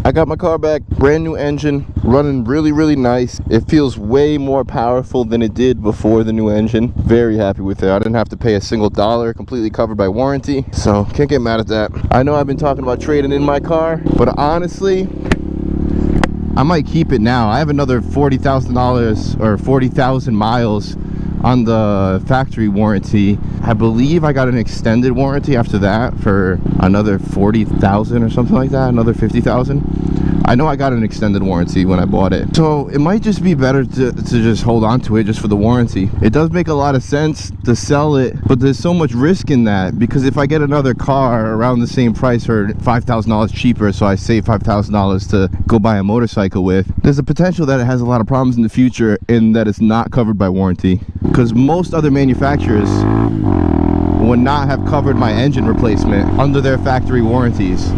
I got my car back, brand new engine, running really nice. It feels way more powerful than it did before the new engine. Very happy with it. I didn't have to pay a single dollar, completely covered by warranty, so can't get mad at that. I know I've been talking about trading in my car, but honestly, I might keep it now. I have another $40,000 or 40,000 miles on the factory warranty. I believe I got an extended warranty after that for another 40,000 or something like that, another 50,000. I know I got an extended warranty when I bought it, so it might just be better to just hold on to it just for the warranty. It does make a lot of sense to sell it, but there's so much risk in that, because if I get another car around the same price for $5,000 cheaper, so I save $5,000 to go buy a motorcycle with, there's a potential that it has a lot of problems in the future and that it's not covered by warranty, because most other manufacturers would not have covered my engine replacement under their factory warranties.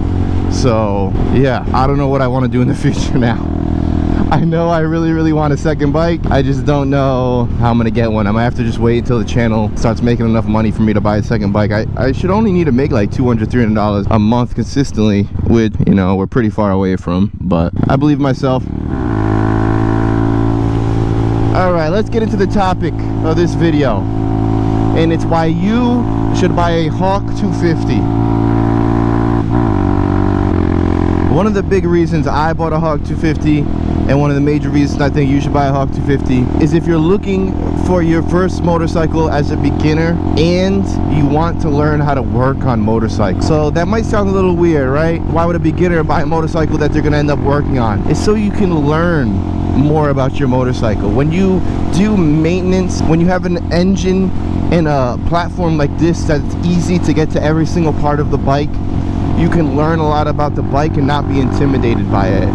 So yeah, I don't know what I want to do in the future now. I know I really want a second bike. I just don't know how I'm gonna get one. I might have to just wait until the channel starts making enough money for me to buy a second bike. I should only need to make like $200-300 a month consistently, which, you know, we're pretty far away from, but I believe in myself. All right, let's get into the topic of this video, and it's why you should buy a Hawk 250. One of the big reasons I bought a Hawk 250, and one of the major reasons I think you should buy a Hawk 250, is if you're looking for your first motorcycle as a beginner and you want to learn how to work on motorcycles. So that might sound a little weird, right? Why would a beginner buy a motorcycle that they're going to end up working on? It's so you can learn more about your motorcycle. When you do maintenance, when you have an engine and a platform like this that's easy to get to every single part of the bike, you can learn a lot about the bike and not be intimidated by it.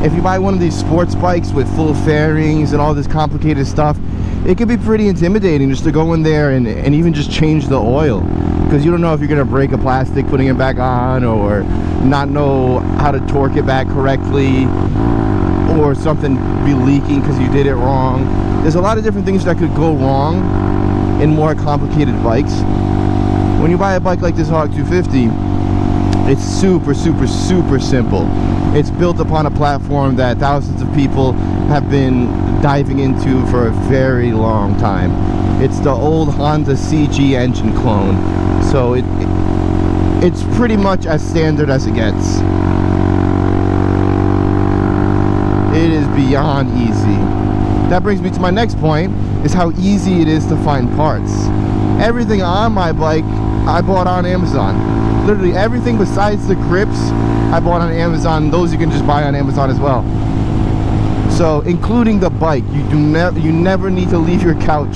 If you buy one of these sports bikes with full fairings and all this complicated stuff, it can be pretty intimidating just to go in there and even just change the oil, because you don't know if you're going to break a plastic putting it back on, or not know how to torque it back correctly, or something be leaking because you did it wrong. There's a lot of different things that could go wrong in more complicated bikes. When you buy a bike like this Hawk 250, it's super simple. It's built upon a platform that thousands of people have been diving into for a very long time. It's the old Honda CG engine clone, so it's pretty much as standard as it gets. It is beyond easy. That brings me to my next point, is how easy it is to find parts. Everything on my bike I bought on Amazon. Literally everything besides the grips I bought on Amazon. Those you can just buy on Amazon as well. So including the bike, you never need to leave your couch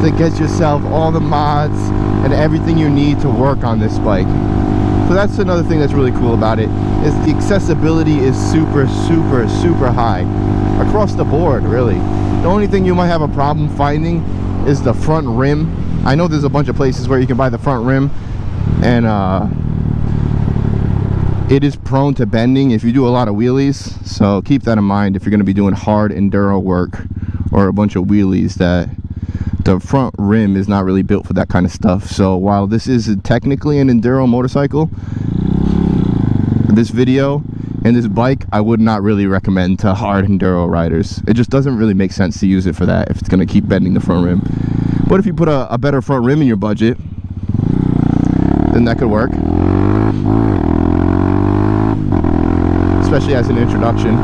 to get yourself all the mods and everything you need to work on this bike. So that's another thing that's really cool about it, is the accessibility is super high across the board, really. The only thing you might have a problem finding is the front rim. I know there's a bunch of places where you can buy the front rim, and it is prone to bending if you do a lot of wheelies, so keep that in mind if you're going to be doing hard enduro work or a bunch of wheelies, that the front rim is not really built for that kind of stuff. So while this is technically an enduro motorcycle, this video and this bike I would not really recommend to hard enduro riders. It just doesn't really make sense to use it for that if it's going to keep bending the front rim. But if you put a better front rim in your budget, then that could work, especially as an introduction.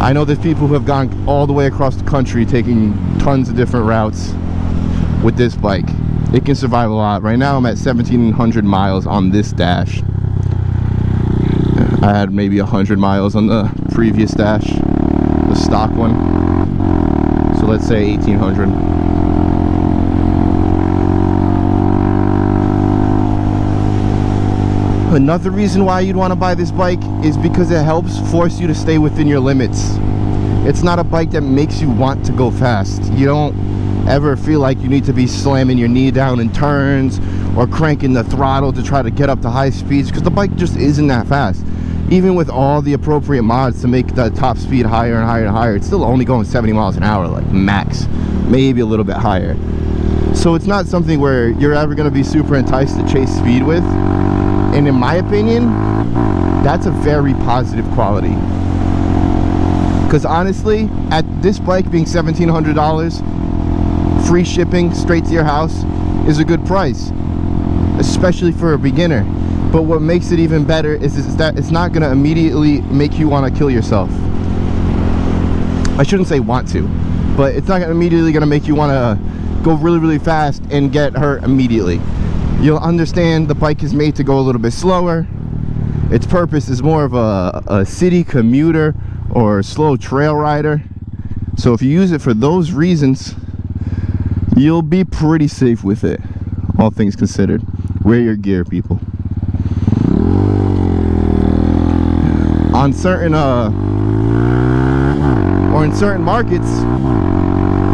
I know there's people who have gone all the way across the country taking tons of different routes with this bike. It can survive a lot. Right now I'm at 1,700 miles on this dash. I had maybe 100 miles on the previous dash, the stock one. So let's say 1,800. Another reason why you'd want to buy this bike is because it helps force you to stay within your limits. It's not a bike that makes you want to go fast. You don't ever feel like you need to be slamming your knee down in turns or cranking the throttle to try to get up to high speeds, because the bike just isn't that fast. Even with all the appropriate mods to make the top speed higher and higher and higher, it's still only going 70 miles an hour, like max, maybe a little bit higher. So it's not something where you're ever going to be super enticed to chase speed with. And in my opinion, that's a very positive quality. Because honestly, at this bike being $1,700, free shipping straight to your house is a good price, especially for a beginner. But what makes it even better is that it's not going to immediately make you want to kill yourself. I shouldn't say want to, but it's not immediately going to make you want to go really, really fast and get hurt immediately. You'll understand the bike is made to go a little bit slower. Its purpose is more of a city commuter or a slow trail rider. So if you use it for those reasons, you'll be pretty safe with it, all things considered. Wear your gear, people. On certain or in certain markets,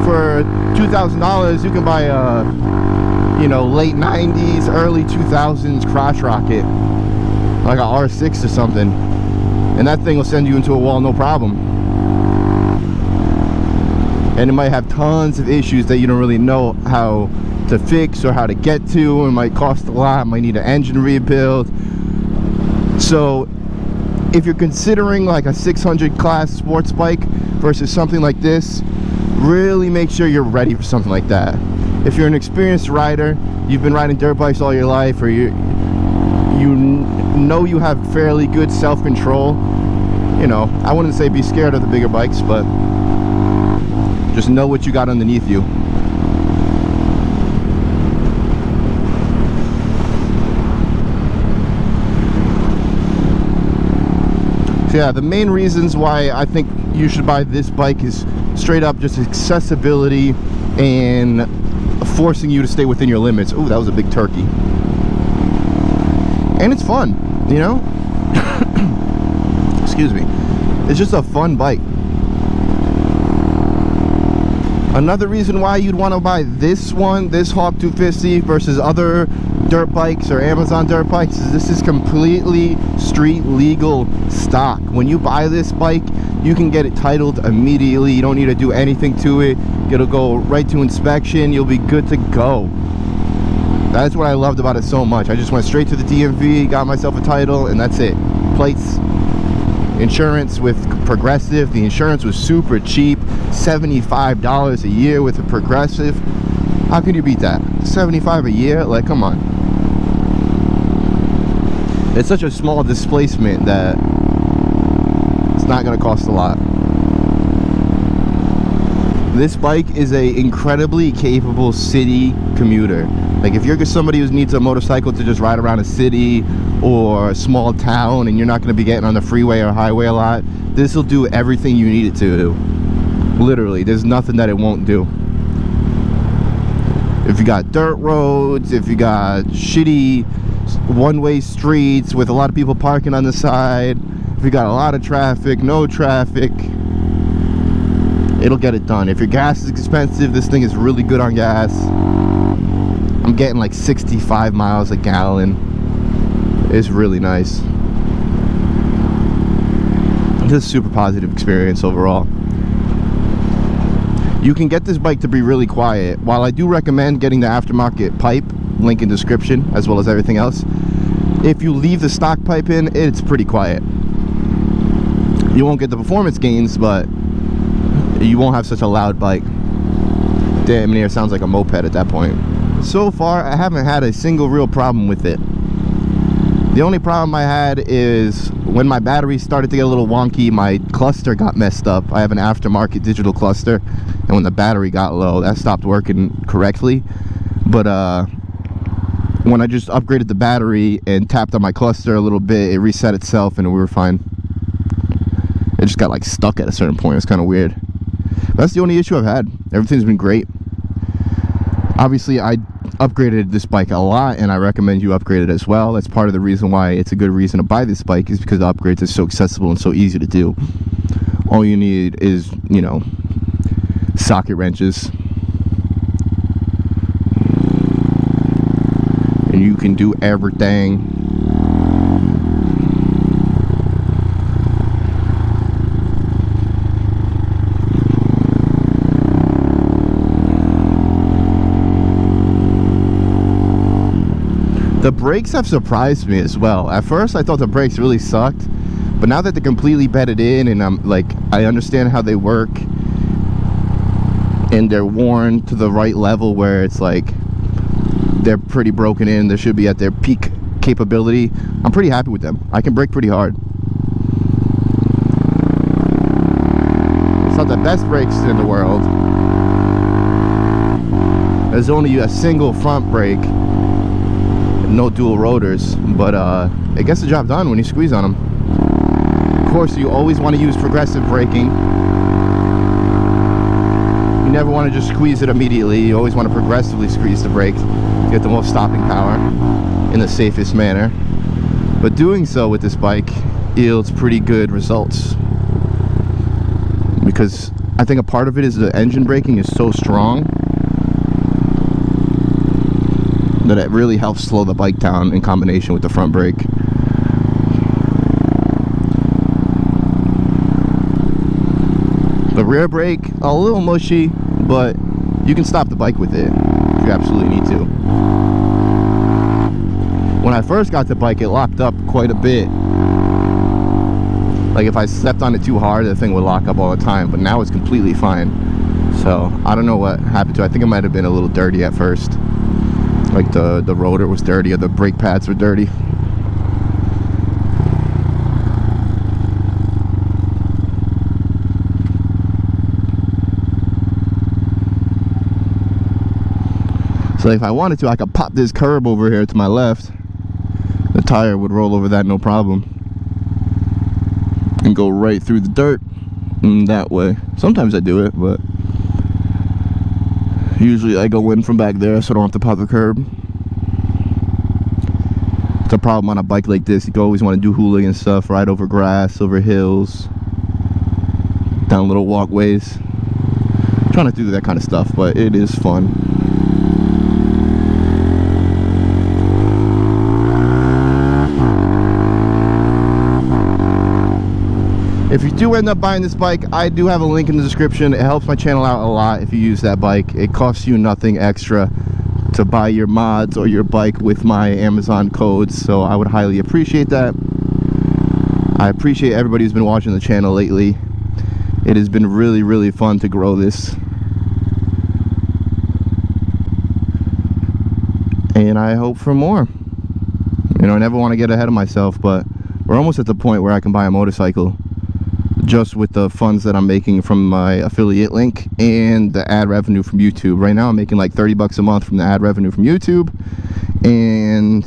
for $2,000 you can buy a, you know, late 90s, early 2000s crotch rocket, like a R6 or something, and that thing will send you into a wall no problem. And it might have tons of issues that you don't really know how to fix or how to get to. It might cost a lot, might need an engine rebuild. So if you're considering like a 600 class sports bike versus something like this, really make sure you're ready for something like that. If you're an experienced rider, you've been riding dirt bikes all your life, or you know you have fairly good self-control, you know, I wouldn't say be scared of the bigger bikes, but just know what you got underneath you. So yeah, the main reasons why I think you should buy this bike is straight up just accessibility and forcing you to stay within your limits. Ooh, that was a big turkey. And it's fun, you know? Excuse me. It's just a fun bike. Another reason why you'd want to buy this one, this Hawk 250 versus other dirt bikes or Amazon dirt bikes, is this is completely street legal stock. When you buy this bike, you can get it titled immediately. You don't need to do anything to it. It'll go right to inspection. You'll be good to go. That's what I loved about it so much. I just went straight to the DMV, got myself a title, and that's it. Plates, insurance with Progressive. The insurance was super cheap, $75 a year with a Progressive. How can you beat that? $75 a year? Like, come on. It's such a small displacement that it's not going to cost a lot. This bike is a incredibly capable city commuter. Like, if you're somebody who needs a motorcycle to just ride around a city or a small town and you're not going to be getting on the freeway or highway a lot, this will do everything you need it to do. Literally, there's nothing that it won't do. If you got dirt roads, if you got shitty one-way streets with a lot of people parking on the side, if you got a lot of traffic, no traffic, it'll get it done. If your gas is expensive, this thing is really good on gas. I'm getting like 65 miles a gallon. It's really nice. It's a super positive experience overall. You can get this bike to be really quiet. While I do recommend getting the aftermarket pipe, link in description, as well as everything else, if you leave the stock pipe in, it's pretty quiet. You won't get the performance gains, but you won't have such a loud bike. Damn near sounds like a moped at that point. So far, I haven't had a single real problem with it. The only problem I had is when my battery started to get a little wonky, my cluster got messed up. I have an aftermarket digital cluster, and when the battery got low, that stopped working correctly. But when I just upgraded the battery and tapped on my cluster a little bit, it reset itself and we were fine. It just got like stuck at a certain point. It's kind of weird. That's the only issue I've had. Everything's been great. Obviously, I upgraded this bike a lot, and I recommend you upgrade it as well. That's part of the reason why it's a good reason to buy this bike, is because the upgrades are so accessible and so easy to do. All you need is, you know, socket wrenches, and you can do everything. The brakes have surprised me as well. At first I thought the brakes really sucked, but now that they're completely bedded in and I understand how they work and they're worn to the right level where it's like they're pretty broken in, they should be at their peak capability, I'm pretty happy with them. I can brake pretty hard. It's not the best brakes in the world. There's only a single front brake, no dual rotors, but it gets the job done when you squeeze on them. Of course, you always want to use progressive braking. You never want to just squeeze it immediately. You always want to progressively squeeze the brake to get the most stopping power in the safest manner. But doing so with this bike yields pretty good results, because I think a part of it is the engine braking is so strong that it really helps slow the bike down in combination with the front brake. The rear brake, a little mushy, but you can stop the bike with it if you absolutely need to. When I first got the bike, it locked up quite a bit. Like if I stepped on it too hard, the thing would lock up all the time, but now it's completely fine. So I don't know what happened to it. I think it might have been a little dirty at first. Like the rotor was dirty or the brake pads were dirty. So if I wanted to, I could pop this curb over here to my left. The tire would roll over that no problem and go right through the dirt that way. Sometimes I do it, but usually I go in from back there so I don't have to pop the curb. It's a problem on a bike like this. You always want to do hooligan stuff, ride over grass, over hills, down little walkways. I'm trying to do that kind of stuff, but it is fun. If you do end up buying this bike, I do have a link in the description. It helps my channel out a lot if you use that bike. It costs you nothing extra to buy your mods or your bike with my Amazon codes, so I would highly appreciate that. I appreciate everybody who's been watching the channel lately. It has been really, really fun to grow this. And I hope for more. You know, I never want to get ahead of myself, but we're almost at the point where I can buy a motorcycle just with the funds that I'm making from my affiliate link and the ad revenue from YouTube. Right now I'm making like 30 bucks a month from the ad revenue from YouTube, and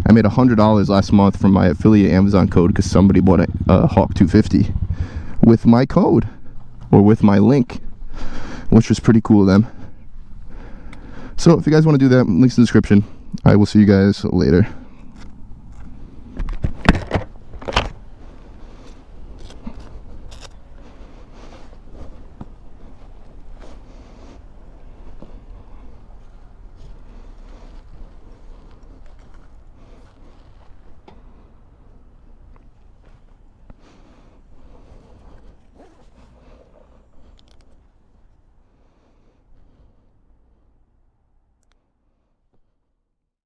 I made $100 last month from my affiliate Amazon code because somebody bought a Hawk 250 with my code or with my link, which was pretty cool of them. So if you guys want to do that, links in the description. I will see you guys later.